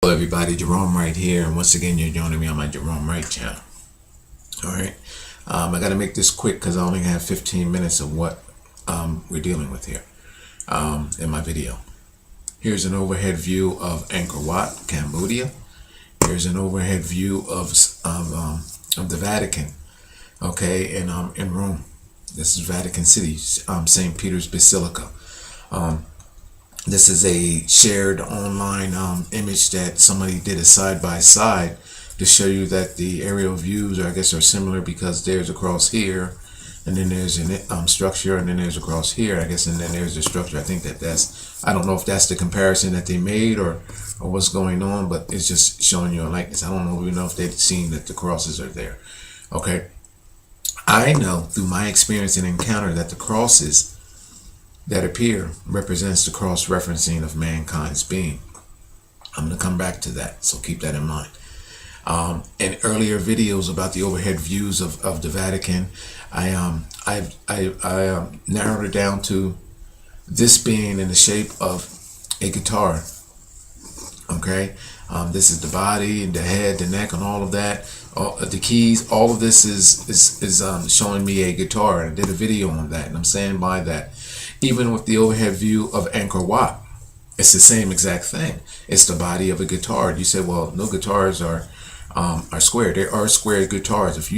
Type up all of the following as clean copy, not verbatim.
Hello everybody, Gerone Wright here, and once again you're joining me on my Gerone Wright channel. Alright, I gotta make this quick because I only have 15 minutes of what we're dealing with here in my video. Here's an overhead view of Angkor Wat, Cambodia. Here's an overhead view of the Vatican, okay, in Rome. This is Vatican City, St. Peter's Basilica. This is a shared online image that somebody did a side-by-side to show you that the aerial views, I guess, are similar because there's a cross here, and then there's a structure, and then there's a cross here, I guess, and then there's a structure. I think that's, I don't know if that's the comparison that they made or what's going on, but it's just showing you a likeness. I don't even know if they've seen that the crosses are there. Okay. I know through my experience and encounter that the crosses that appear represents the cross-referencing of mankind's being. I'm going to come back to that, so keep that in mind. In earlier videos about the overhead views of the Vatican, I narrowed it down to this being in the shape of a guitar. Okay, this is the body and the head, the neck, and all of that. The keys, all of this is showing me a guitar. I did a video on that, and I'm saying by that. Even with the overhead view of Angkor Wat, it's the same exact thing. It's the body of a guitar. You say, well, no guitars are square. There are square guitars. If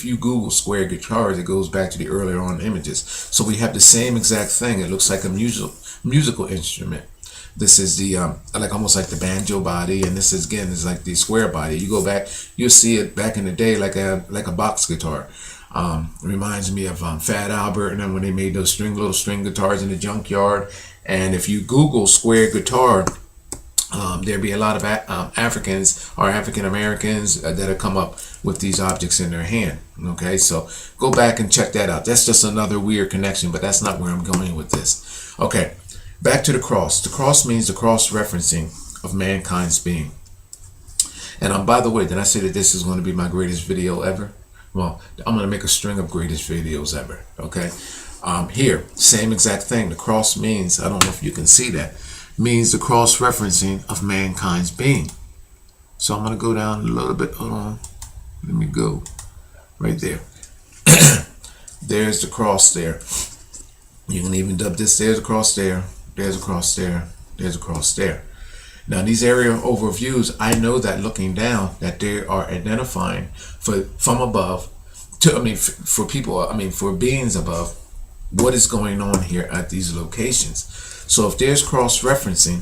you Google square guitars, it goes back to the earlier on images. So we have the same exact thing. It looks like a musical instrument. This is the like almost like the banjo body, and this is again is like the square body. You go back, you'll see it back in the day like a box guitar. Reminds me of Fat Albert, and then when they made those little string guitars in the junkyard. And if you Google square guitar, there'd be a lot of Africans or African Americans that have come up with these objects in their hand. Okay, so go back and check that out. That's just another weird connection, but that's not where I'm going with this. Okay, back to the cross. The cross means the cross-referencing of mankind's being. And by the way, did I say that this is going to be my greatest video ever? Well, I'm going to make a string of greatest videos ever, okay? Here, same exact thing. The cross means, I don't know if you can see that, means the cross-referencing of mankind's being. So I'm going to go down a little bit. Hold on. Let me go right there. There's the cross there. You can even dub this. There's a cross there. There's a cross there. There's a cross there. Now, these aerial overviews, I know that looking down, that they are identifying from above to, for people, for beings above, what is going on here at these locations. So if there's cross-referencing,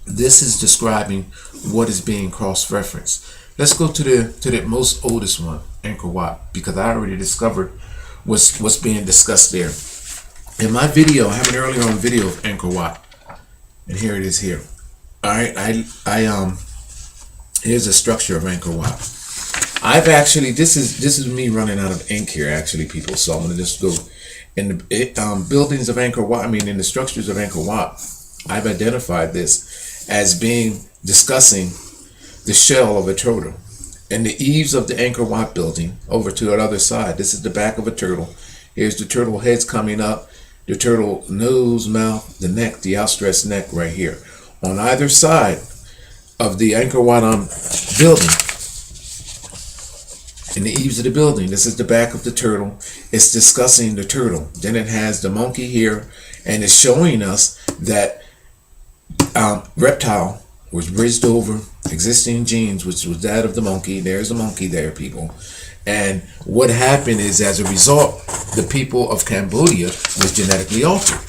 this is describing what is being cross-referenced. Let's go to the most oldest one, Angkor Wat, because I already discovered what's being discussed there. In my video, I have an earlier on video of Angkor Wat, and here it is here. All right, here's a structure of Angkor Wat. I've actually, this is me running out of ink here, actually, people. So I'm gonna just go in the buildings of Angkor Wat. In the structures of Angkor Wat, I've identified this as being discussing the shell of a turtle and the eaves of the Angkor Wat building over to the other side. This is the back of a turtle. Here's the turtle heads coming up, the turtle nose, mouth, the neck, the outstretched neck right here. On either side of the Angkor Wat building, in the eaves of the building, this is the back of the turtle. It's discussing the turtle. Then it has the monkey here, and it's showing us that reptile was bridged over existing genes, which was that of the monkey. There's a monkey there, people. And what happened is, as a result, the people of Cambodia was genetically altered.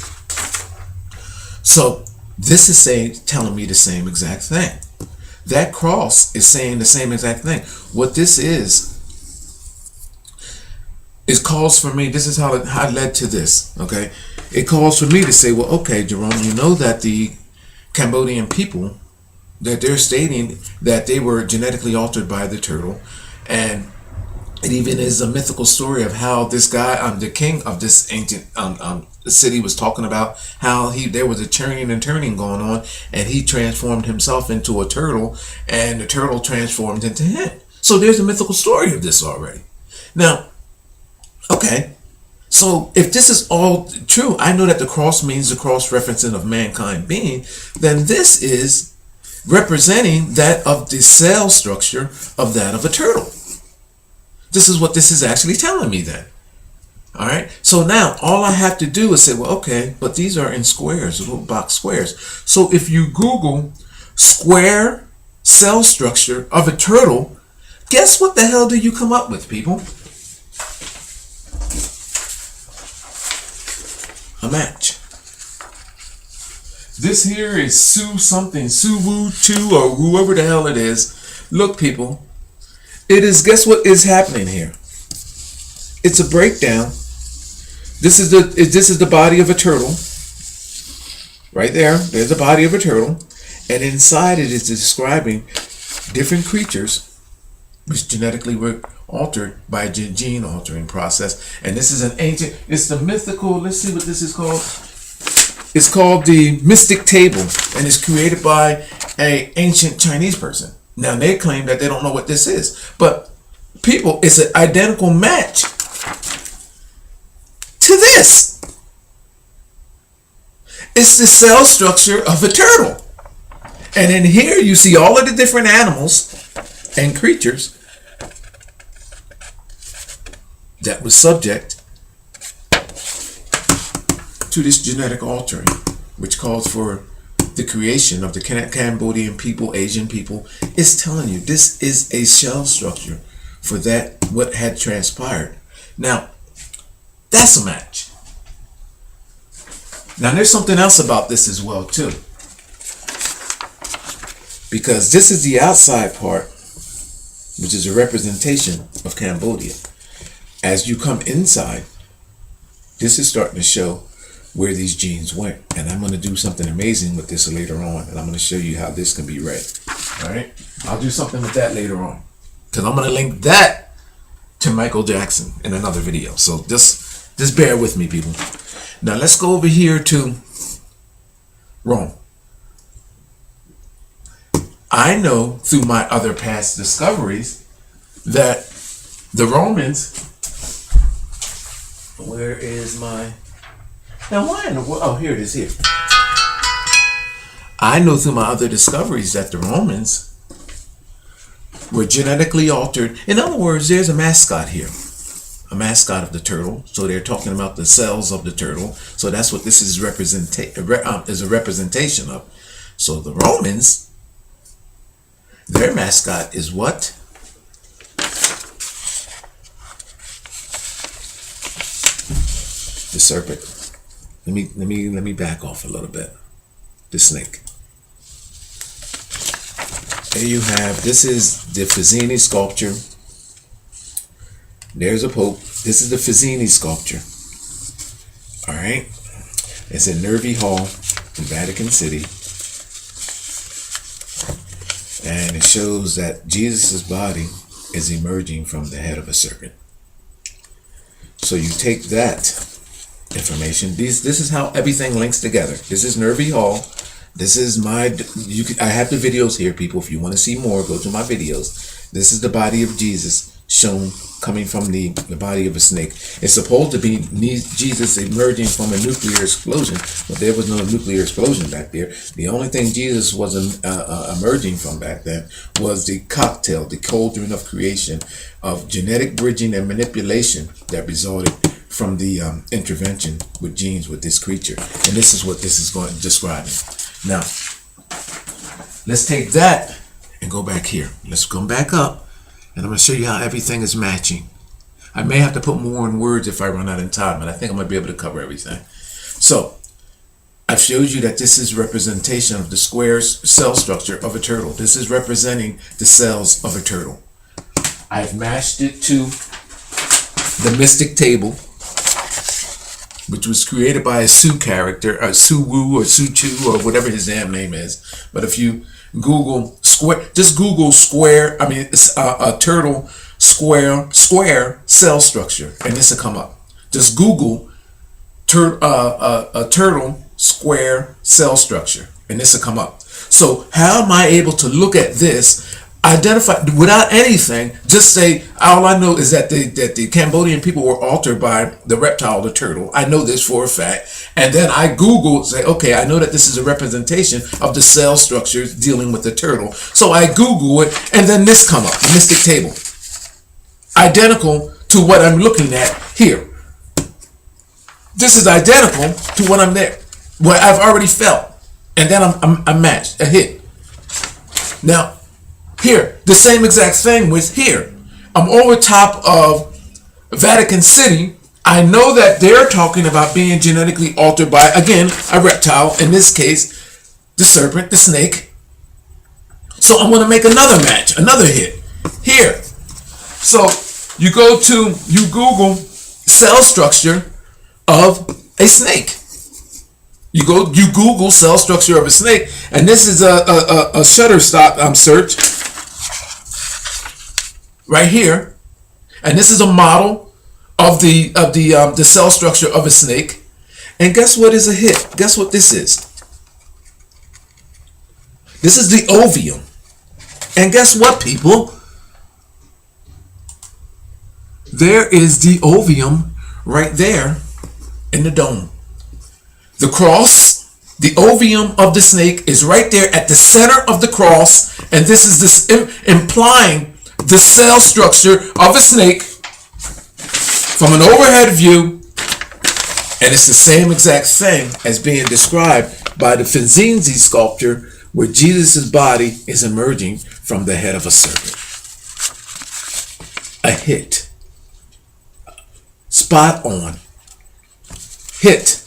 So this is telling me the same exact thing. That cross is saying the same exact thing. What this is calls for me, this is how it led to this, okay? It calls for me to say, well, okay, Gerone, you know that the Cambodian people, that they're stating that they were genetically altered by the turtle, and it even is a mythical story of how this guy, the king of this ancient city, was talking about how there was a churning and turning going on, and he transformed himself into a turtle, and the turtle transformed into him. So there's a mythical story of this already. Now, okay, so if this is all true, I know that the cross means the cross referencing of mankind being, then this is representing that of the cell structure of that of a turtle. This is what this is actually telling me then. All right. So now all I have to do is say, well, okay, but these are in squares, little box squares. So if you Google square cell structure of a turtle, guess what the hell do you come up with, people? A match. This here is Sue something, Sue Woo 2 or whoever the hell it is. Look, people, it is, guess what is happening here? It's a breakdown. This is the body of a turtle. Right there. There's the body of a turtle. And inside it is describing different creatures which genetically were altered by a gene altering process. And this is an ancient, it's the mythical, let's see what this is called. It's called the mystic table, and it's created by an ancient Chinese person. Now they claim that they don't know what this is. But people, it's an identical match to this. It's the cell structure of a turtle. And in here you see all of the different animals and creatures that was subject to this genetic altering, which calls for the creation of the Cambodian people, Asian people. It's telling you this is a shell structure for that what had transpired. Now, that's a match. Now, there's something else about this as well, too. Because this is the outside part, which is a representation of Cambodia. As you come inside, this is starting to show where these genes went. And I'm going to do something amazing with this later on. And I'm going to show you how this can be read. All right? I'll do something with that later on. Because I'm going to link that to Michael Jackson in another video. So just bear with me, people. Now let's go over here to Rome. I know through my other past discoveries that the Romans, where is my, now why in the world, oh, here it is here. I know through my other discoveries that the Romans were genetically altered. In other words, there's a mascot here. A mascot of the turtle. So they're talking about the cells of the turtle. So that's what this is is a representation of. So the Romans, their mascot is what? The serpent. Let me back off a little bit. The snake. There you have, this is the Fazzini sculpture. There's a pope. This is the Fazzini sculpture. All right. It's in Nervi Hall in Vatican City. And it shows that Jesus' body is emerging from the head of a serpent. So you take that information. This is how everything links together. This is Nervi Hall. This is my, I have the videos here, people. If you want to see more, go to my videos. This is the body of Jesus shown coming from the body of a snake. It's supposed to be Jesus emerging from a nuclear explosion, but there was no nuclear explosion back there. The only thing Jesus was emerging from back then was the cocktail, the cauldron of creation of genetic bridging and manipulation that resulted from the intervention with genes with this creature. And this is what this is describing. Now, let's take that and go back here. Let's come back up. And I'm going to show you how everything is matching. I may have to put more in words if I run out of time, but I think I'm going to be able to cover everything. So, I've showed you that this is representation of the square cell structure of a turtle. This is representing the cells of a turtle. I've matched it to the mystic table, which was created by a Sioux character, Sue Woo or Sue Chu or whatever his damn name is. But if you Google square, just Google square, a turtle square cell structure, and this will come up. Just Google a turtle square cell structure, and this will come up. So how am I able to look at this? identify without anything. Just say, all I know is that the Cambodian people were altered by the reptile, the turtle. I know this for a fact. And then I Google, say, okay, I know that this is a representation of the cell structures dealing with the turtle. So I Google it, and then this come up, the mystic table, identical to what I'm looking at here. This is identical to what I'm there, what I've already felt, and then I'm matched, a hit. Now, here, the same exact thing with here. I'm over top of Vatican City. I know that they're talking about being genetically altered by, again, a reptile, in this case, the serpent, the snake. So I'm going to make another match, another hit here. So you Google cell structure of a snake. You Google cell structure of a snake, and this is a Shutterstock search right here, and this is a model of the cell structure of a snake. And guess what is a hit? Guess what this is? This is the ovum. And guess what, people? There is the ovum right there in the dome. The cross, the ovum of the snake, is right there at the center of the cross, and this is this implying the cell structure of a snake from an overhead view, and it's the same exact thing as being described by the Finzinzi sculpture, where Jesus' body is emerging from the head of a serpent. A hit. Spot on. Hit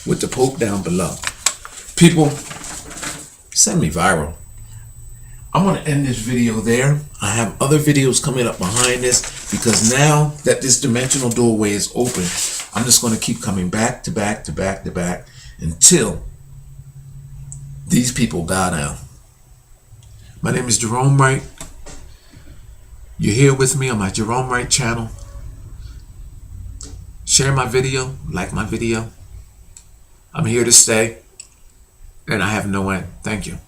with the Pope down below. People, send me viral. I'm going to end this video there. I have other videos coming up behind this, because now that this dimensional doorway is open, I'm just going to keep coming back to back to back to back until these people bow down. My name is Gerone Wright. You're here with me on my Gerone Wright channel. Share my video, like my video. I'm here to stay, and I have no end. Thank you.